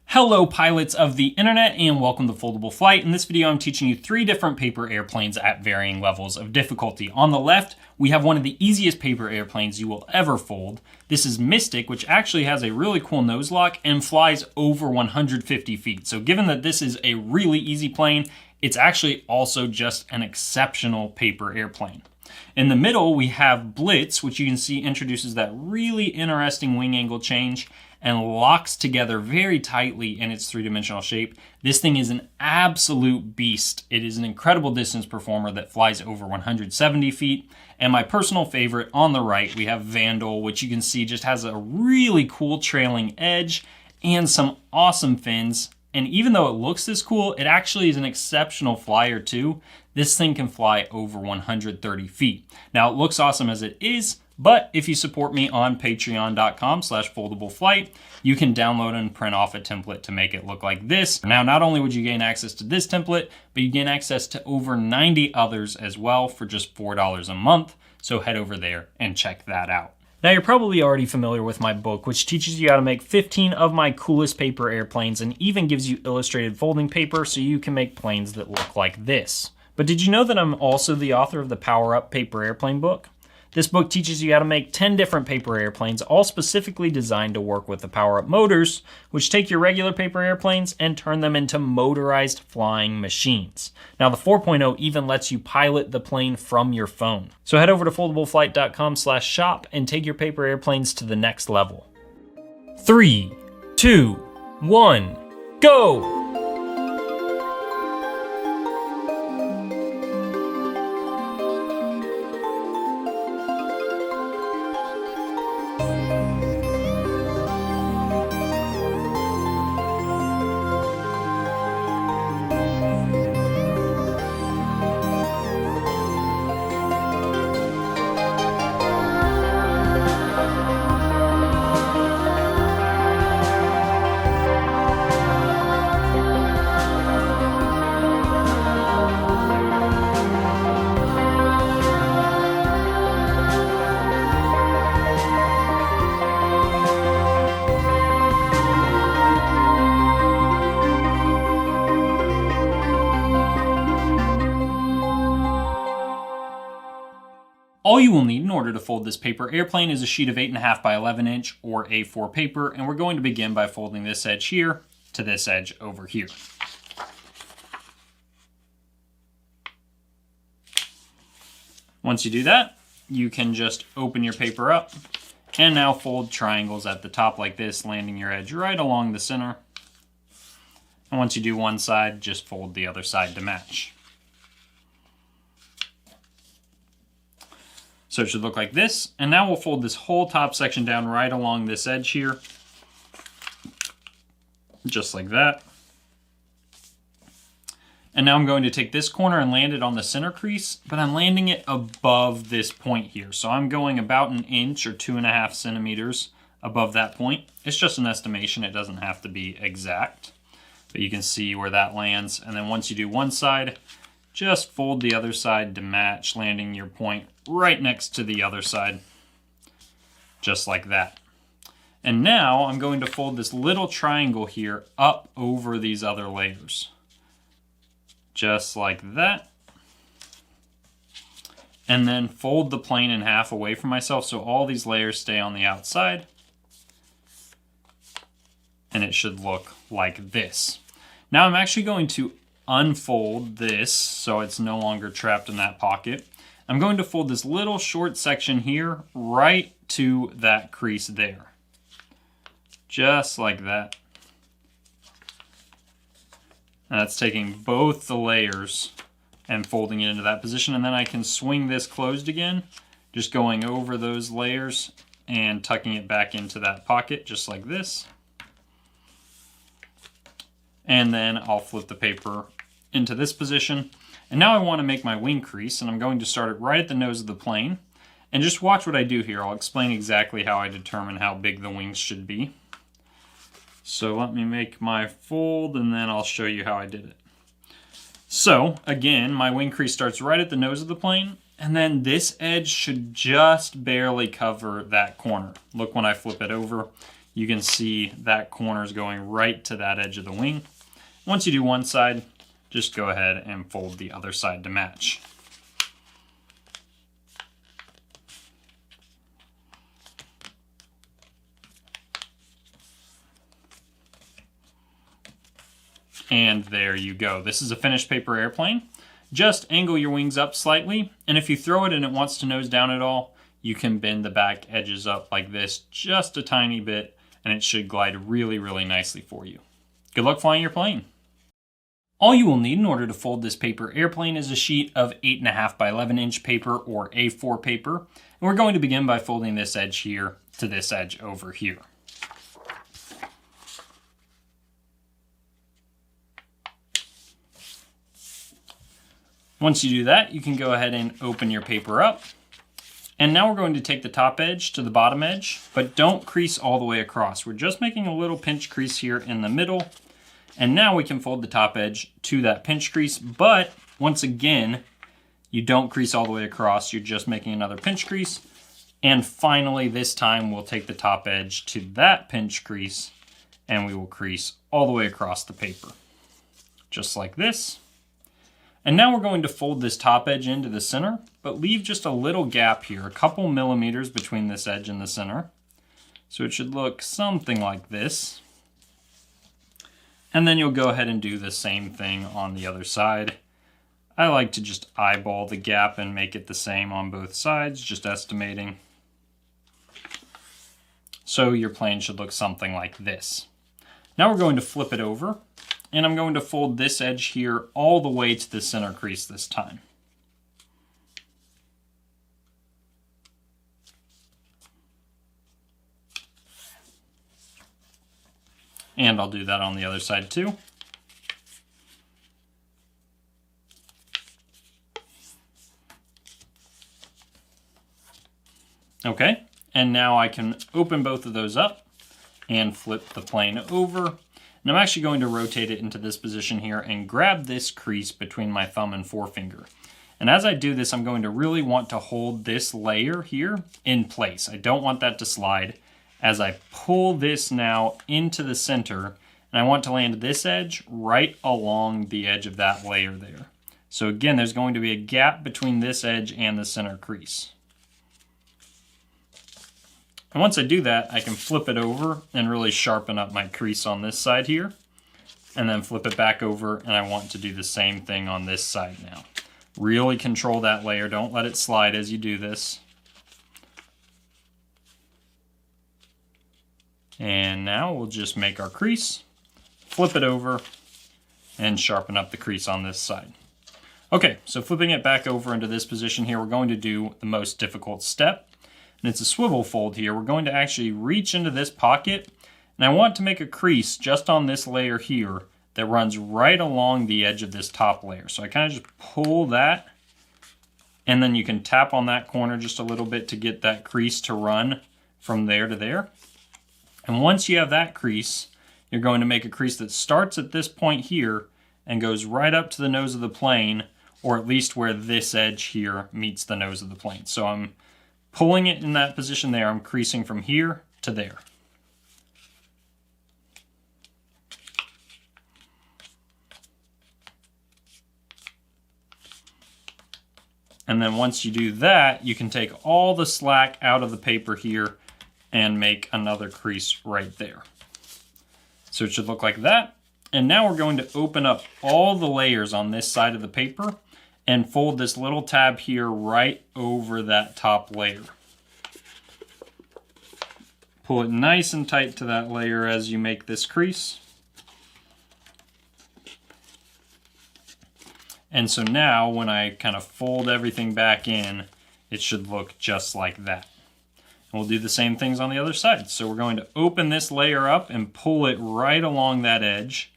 Hello pilots of the internet and welcome to Foldable Flight. In this video I'm teaching you 3 different paper airplanes at varying levels of difficulty. On the left we have one of the easiest paper airplanes you will ever fold. This is Mystic, which actually has a really cool nose lock and flies over 150 feet. So given that this is a really easy plane, it's actually also just an exceptional paper airplane. In the middle we have Blitz, which you can see introduces that really interesting wing angle change and locks together very tightly in its 3-dimensional shape. This thing is an absolute beast. It is an incredible distance performer that flies over 170 feet. And my personal favorite, on the right, we have Vandal, which you can see just has a really cool trailing edge and some awesome fins. And even though it looks this cool, it actually is an exceptional flyer too. This thing can fly over 130 feet. Now it looks awesome as it is, but if you support me on patreon.com/foldableflight, you can download and print off a template to make it look like this. Now, not only would you gain access to this template, but you gain access to over 90 others as well for just $4 a month. So head over there and check that out. Now you're probably already familiar with my book, which teaches you how to make 15 of my coolest paper airplanes and even gives you illustrated folding paper so you can make planes that look like this. But did you know that I'm also the author of the Power Up Paper Airplane book? This book teaches you how to make 10 different paper airplanes, all specifically designed to work with the Power Up motors, which take your regular paper airplanes and turn them into motorized flying machines. Now the 4.0 even lets you pilot the plane from your phone. So head over to foldableflight.com/shop and take your paper airplanes to the next level. 3, 2, 1, go! All you will need in order to fold this paper airplane is a sheet of 8.5 by 11 inch or A4 paper, and we're going to begin by folding this edge here to this edge over here. Once you do that, you can just open your paper up and now fold triangles at the top like this, landing your edge right along the center. And once you do one side, just fold the other side to match. So it should look like this, and now we'll fold this whole top section down right along this edge here, just like that. And now I'm going to take this corner and land it on the center crease, but I'm landing it above this point here. So I'm going about 1 inch or 2.5 centimeters above that point. It's just an estimation, it doesn't have to be exact, but you can see where that lands. And then once you do one side, just fold the other side to match, landing your point right next to the other side, just like that. And now I'm going to fold this little triangle here up over these other layers, just like that. And then fold the plane in half away from myself so all these layers stay on the outside. And it should look like this. Now I'm actually going to unfold this so it's no longer trapped in that pocket. I'm going to fold this little short section here right to that crease there. Just like that. And that's taking both the layers and folding it into that position, and then I can swing this closed again, just going over those layers and tucking it back into that pocket just like this. And then I'll flip the paper into this position. And now I want to make my wing crease, and I'm going to start it right at the nose of the plane. And just watch what I do here. I'll explain exactly how I determine how big the wings should be. So let me make my fold, and then I'll show you how I did it. So again, my wing crease starts right at the nose of the plane, and then this edge should just barely cover that corner. Look when I flip it over. you can see that corner is going right to that edge of the wing. Once you do one side, just go ahead and fold the other side to match. And there you go. This is a finished paper airplane. Just angle your wings up slightly, and if you throw it and it wants to nose down at all, you can bend the back edges up like this just a tiny bit, and it should glide really, really nicely for you. Good luck flying your plane. All you will need in order to fold this paper airplane is a sheet of 8.5 by 11 inch paper or A4 paper, and we're going to begin by folding this edge here to this edge over here. Once you do that, you can go ahead and open your paper up. And now we're going to take the top edge to the bottom edge, but don't crease all the way across. We're just making a little pinch crease here in the middle. And now we can fold the top edge to that pinch crease, but once again, you don't crease all the way across. You're just making another pinch crease. And finally, this time we'll take the top edge to that pinch crease and we will crease all the way across the paper, just like this. And now we're going to fold this top edge into the center, but leave just a little gap here, a couple millimeters between this edge and the center. So it should look something like this. And then you'll go ahead and do the same thing on the other side. I like to just eyeball the gap and make it the same on both sides, just estimating. So your plane should look something like this. Now we're going to flip it over. And I'm going to fold this edge here all the way to the center crease this time. And I'll do that on the other side too. Okay, and now I can open both of those up and flip the plane over. And I'm actually going to rotate it into this position here and grab this crease between my thumb and forefinger. And as I do this, I'm going to really want to hold this layer here in place. I don't want that to slide. As I pull this now into the center, and I want to land this edge right along the edge of that layer there. So again, there's going to be a gap between this edge and the center crease. And once I do that, I can flip it over and really sharpen up my crease on this side here. And then flip it back over, and I want to do the same thing on this side now. Really control that layer. Don't let it slide as you do this. And now we'll just make our crease, flip it over, and sharpen up the crease on this side. Okay, so flipping it back over into this position here, we're going to do the most difficult step. And it's a swivel fold here. We're going to actually reach into this pocket, and I want to make a crease just on this layer here that runs right along the edge of this top layer. So I kind of just pull that, and then you can tap on that corner just a little bit to get that crease to run from there to there. And once you have that crease, you're going to make a crease that starts at this point here and goes right up to the nose of the plane, or at least where this edge here meets the nose of the plane. So I'm pulling it in that position there. I'm creasing from here to there. And then once you do that, you can take all the slack out of the paper here and make another crease right there. So it should look like that. And now we're going to open up all the layers on this side of the paper and fold this little tab here right over that top layer. Pull it nice and tight to that layer as you make this crease. And so now when I kind of fold everything back in, it should look just like that. And we'll do the same things on the other side. So we're going to open this layer up and pull it right along that edge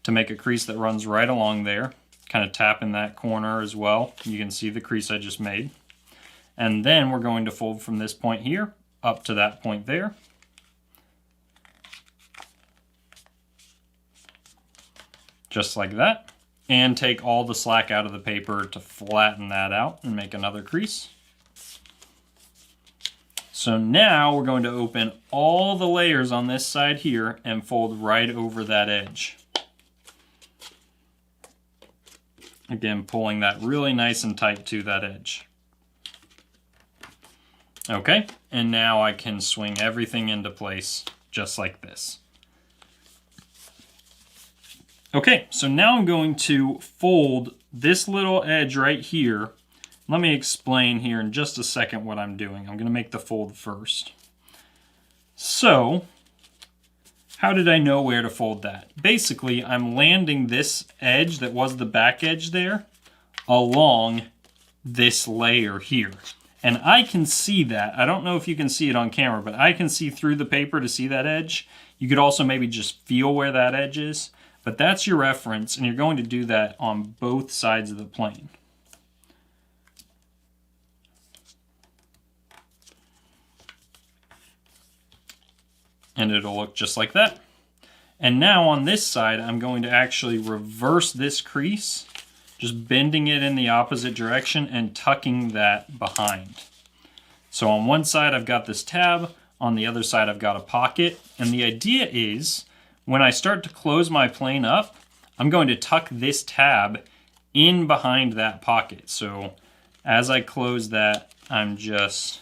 to make a crease that runs right along there. Kind of tap in that corner as well. You can see the crease I just made. And then we're going to fold from this point here up to that point there. Just like that. And take all the slack out of the paper to flatten that out and make another crease. So now we're going to open all the layers on this side here and fold right over that edge. Again, pulling that really nice and tight to that edge. Okay, and now I can swing everything into place just like this. Okay, so now I'm going to fold this little edge right here. Let me explain here in just a second what I'm doing. I'm going to make the fold first. So, how did I know where to fold that? Basically, I'm landing this edge that was the back edge there along this layer here. And I can see that. I don't know if you can see it on camera, but I can see through the paper to see that edge. You could also maybe just feel where that edge is. But that's your reference, and you're going to do that on both sides of the plane. And it'll look just like that. And now on this side, I'm going to actually reverse this crease, just bending it in the opposite direction and tucking that behind. So on one side, I've got this tab. On the other side, I've got a pocket. And the idea is, when I start to close my plane up, I'm going to tuck this tab in behind that pocket. So as I close that, I'm just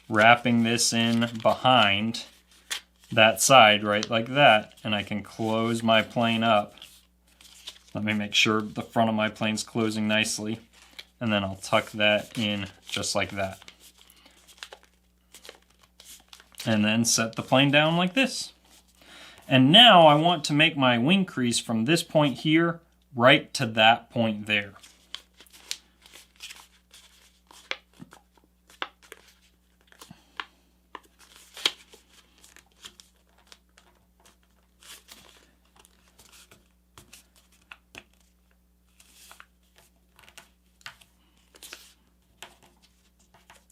wrapping this in behind that side, right like that, and I can close my plane up. Let me make sure the front of my plane's closing nicely, and then I'll tuck that in just like that. And then set the plane down like this. And now I want to make my wing crease from this point here right to that point there.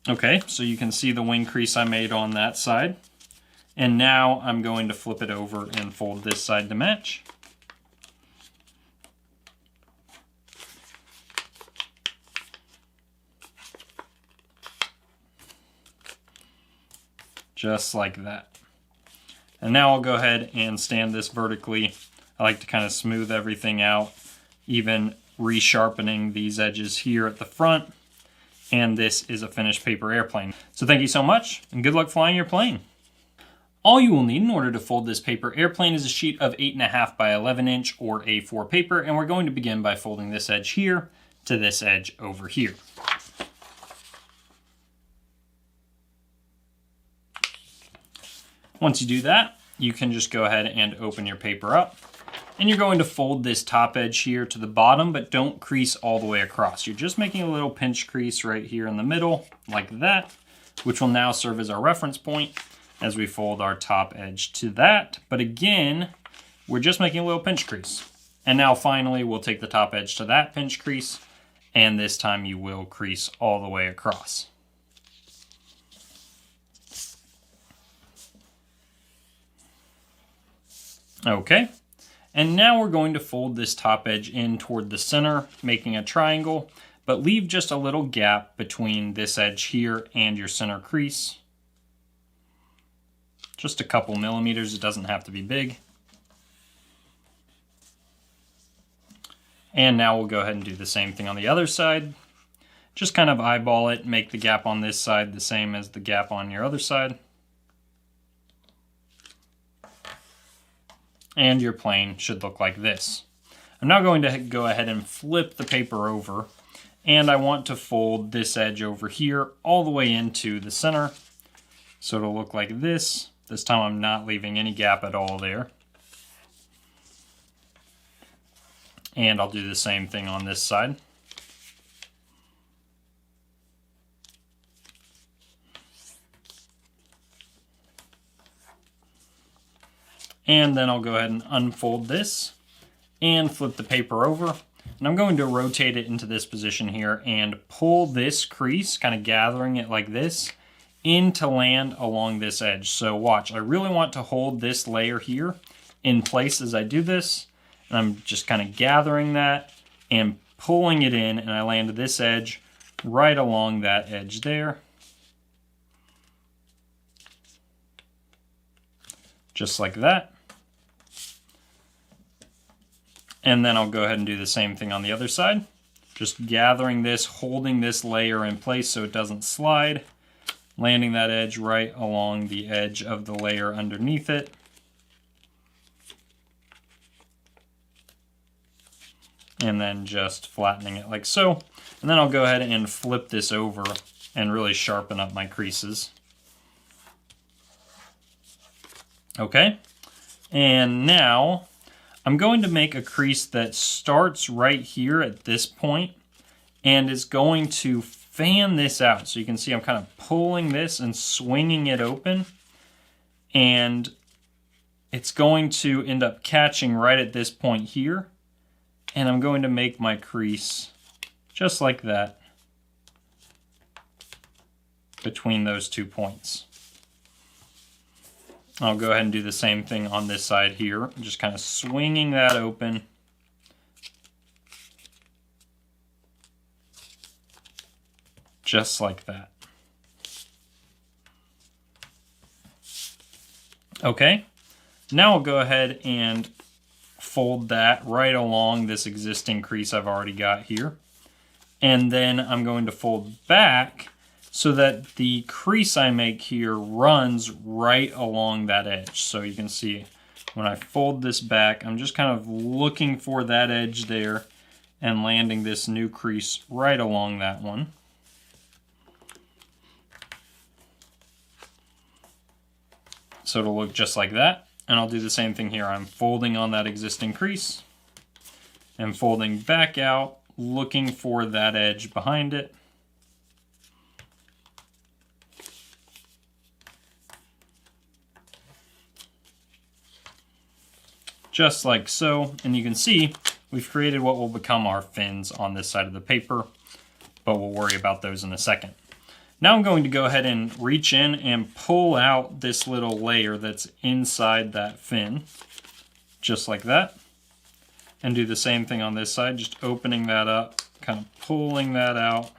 Okay, so you can see the wing crease I made on that side. And now I'm going to flip it over and fold this side to match. Just like that. And now I'll go ahead and stand this vertically. I like to kind of smooth everything out, even resharpening these edges here at the front. And this is a finished paper airplane. So thank you so much, and good luck flying your plane. All you will need in order to fold this paper airplane is a sheet of 8.5 by 11 inch or A4 paper, and we're going to begin by folding this edge here to this edge over here. Once you do that, you can just go ahead and open your paper up. And you're going to fold this top edge here to the bottom, but don't crease all the way across. You're just making a little pinch crease right here in the middle, like that, which will now serve as our reference point as we fold our top edge to that. But again, we're just making a little pinch crease. And now finally, we'll take the top edge to that pinch crease, and this time you will crease all the way across. Okay. And now we're going to fold this top edge in toward the center, making a triangle, but leave just a little gap between this edge here and your center crease. Just a couple millimeters, it doesn't have to be big. And now we'll go ahead and do the same thing on the other side. Just kind of eyeball it, make the gap on this side the same as the gap on your other side. And your plane should look like this. I'm now going to go ahead and flip the paper over, and I want to fold this edge over here all the way into the center. So it'll look like this. This time I'm not leaving any gap at all there. And I'll do the same thing on this side. And then I'll go ahead and unfold this and flip the paper over. And I'm going to rotate it into this position here and pull this crease, kind of gathering it like this, in to land along this edge. So watch, I really want to hold this layer here in place as I do this. And I'm just kind of gathering that and pulling it in, and I land this edge right along that edge there. just like that. And then I'll go ahead and do the same thing on the other side. Just gathering this, holding this layer in place so it doesn't slide, landing that edge right along the edge of the layer underneath it. And then just flattening it like so. And then I'll go ahead and flip this over and really sharpen up my creases. Okay, and now I'm going to make a crease that starts right here at this point and is going to fan this out. So you can see I'm kind of pulling this and swinging it open, and it's going to end up catching right at this point here. And I'm going to make my crease just like that between those 2 points. I'll go ahead and do the same thing on this side here. Just kind of swinging that open. Just like that. Okay, now I'll go ahead and fold that right along this existing crease I've already got here. And then I'm going to fold back so that the crease I make here runs right along that edge. So you can see when I fold this back, I'm just kind of looking for that edge there and landing this new crease right along that one. So it'll look just like that. And I'll do the same thing here. I'm folding on that existing crease and folding back out, looking for that edge behind it. Just like so. And you can see we've created what will become our fins on this side of the paper, but we'll worry about those in a second. Now I'm going to go ahead and reach in and pull out this little layer that's inside that fin, just like that. And do the same thing on this side, just opening that up, kind of pulling that out,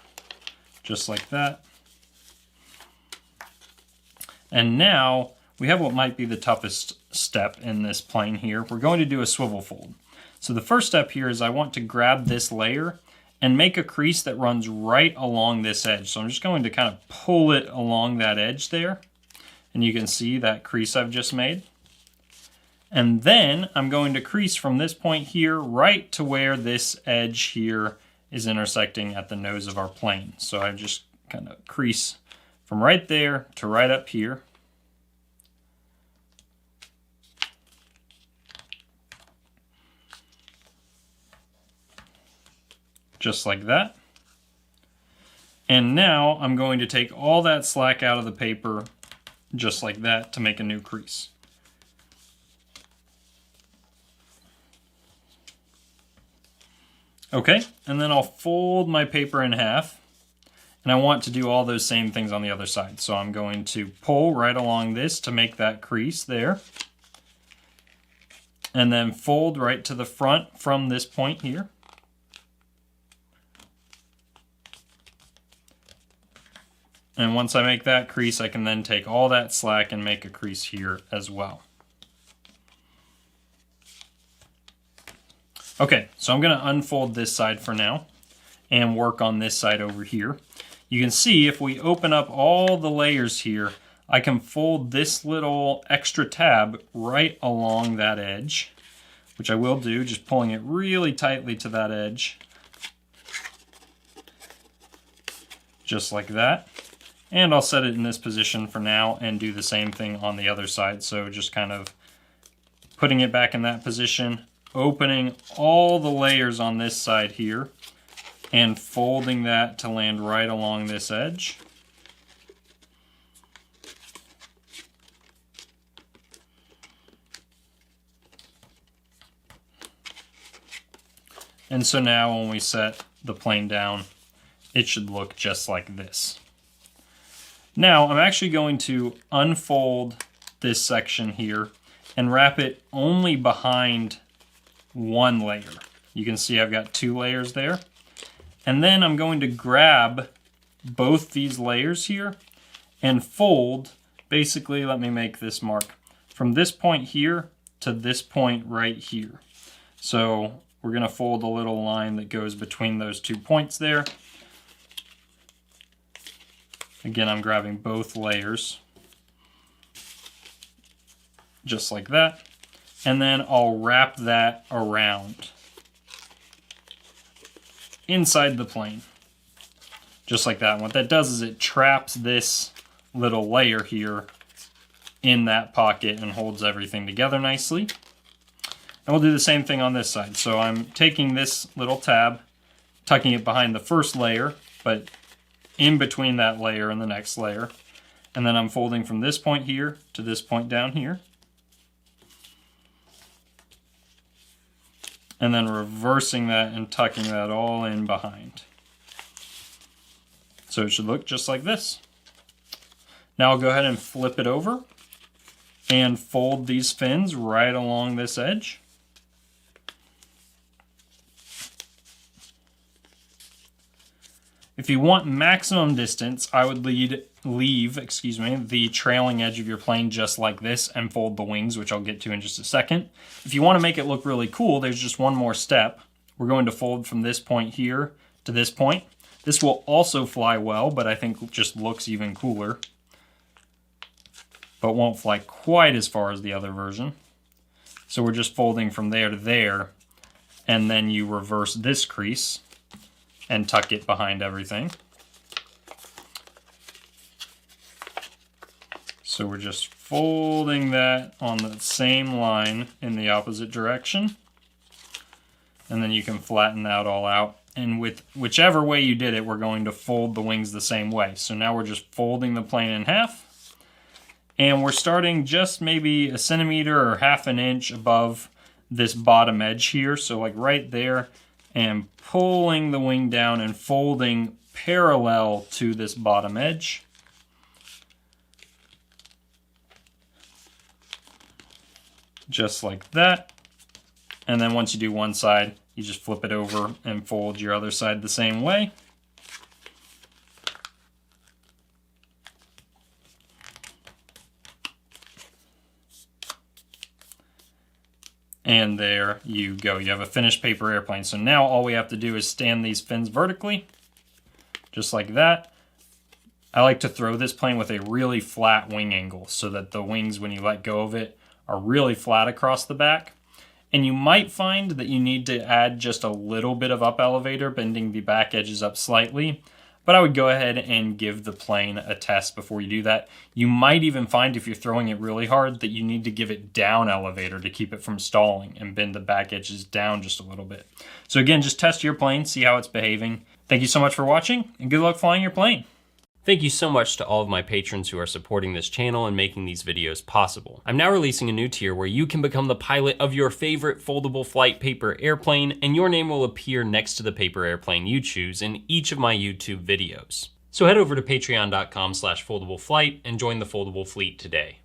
just like that. And now we have what might be the toughest step in this plane here. We're going to do a swivel fold. So the first step here is I want to grab this layer and make a crease that runs right along this edge. So I'm just going to kind of pull it along that edge there. And you can see that crease I've just made. And then I'm going to crease from this point here right to where this edge here is intersecting at the nose of our plane. So I just kind of crease from right there to right up here. Just like that. And now I'm going to take all that slack out of the paper, just like that, to make a new crease. Okay, and then I'll fold my paper in half, and I want to do all those same things on the other side. So I'm going to pull right along this to make that crease there, and then fold right to the front from this point here. And once I make that crease, I can then take all that slack and make a crease here as well. Okay, so I'm going to unfold this side for now and work on this side over here. You can see if we open up all the layers here, I can fold this little extra tab right along that edge, which I will do, just pulling it really tightly to that edge. Just like that. And I'll set it in this position for now and do the same thing on the other side. So just kind of putting it back in that position, opening all the layers on this side here, and folding that to land right along this edge. And so now when we set the plane down, it should look just like this. Now I'm actually going to unfold this section here and wrap it only behind one layer. You can see I've got two layers there. And then I'm going to grab both these layers here and fold, basically, let me make this mark, from this point here to this point right here. So we're going to fold a little line that goes between those 2 points there. Again, I'm grabbing both layers, just like that. And then I'll wrap that around inside the plane, just like that. And what that does is it traps this little layer here in that pocket and holds everything together nicely. And we'll do the same thing on this side. So I'm taking this little tab, tucking it behind the first layer, but in between that layer and the next layer. And then I'm folding from this point here to this point down here. And then reversing that and tucking that all in behind. So it should look just like this. Now I'll go ahead and flip it over and fold these fins right along this edge. If you want maximum distance, I would leave the trailing edge of your plane just like this and fold the wings, which I'll get to in just a second. If you want to make it look really cool, there's just one more step. We're going to fold from this point here to this point. This will also fly well, but I think just looks even cooler, but won't fly quite as far as the other version. So we're just folding from there to there, and then you reverse this crease and tuck it behind everything. So we're just folding that on the same line in the opposite direction. And then you can flatten that all out. And with whichever way you did it, we're going to fold the wings the same way. So now we're just folding the plane in half. And we're starting just maybe a centimeter or half an inch above this bottom edge here. So like right there, and pulling the wing down and folding parallel to this bottom edge. Just like that. And then once you do one side, you just flip it over and fold your other side the same way. And there you go. You have a finished paper airplane. So now all we have to do is stand these fins vertically, just like that. I like to throw this plane with a really flat wing angle so that the wings, when you let go of it, are really flat across the back. And you might find that you need to add just a little bit of up elevator, bending the back edges up slightly. But I would go ahead and give the plane a test before you do that. You might even find, if you're throwing it really hard, that you need to give it down elevator to keep it from stalling and bend the back edges down just a little bit. So again, just test your plane, see how it's behaving. Thank you so much for watching, and good luck flying your plane. Thank you so much to all of my patrons who are supporting this channel and making these videos possible. I'm now releasing a new tier where you can become the pilot of your favorite foldable flight paper airplane, and your name will appear next to the paper airplane you choose in each of my YouTube videos. So head over to patreon.com/foldableflight and join the Foldable Fleet today.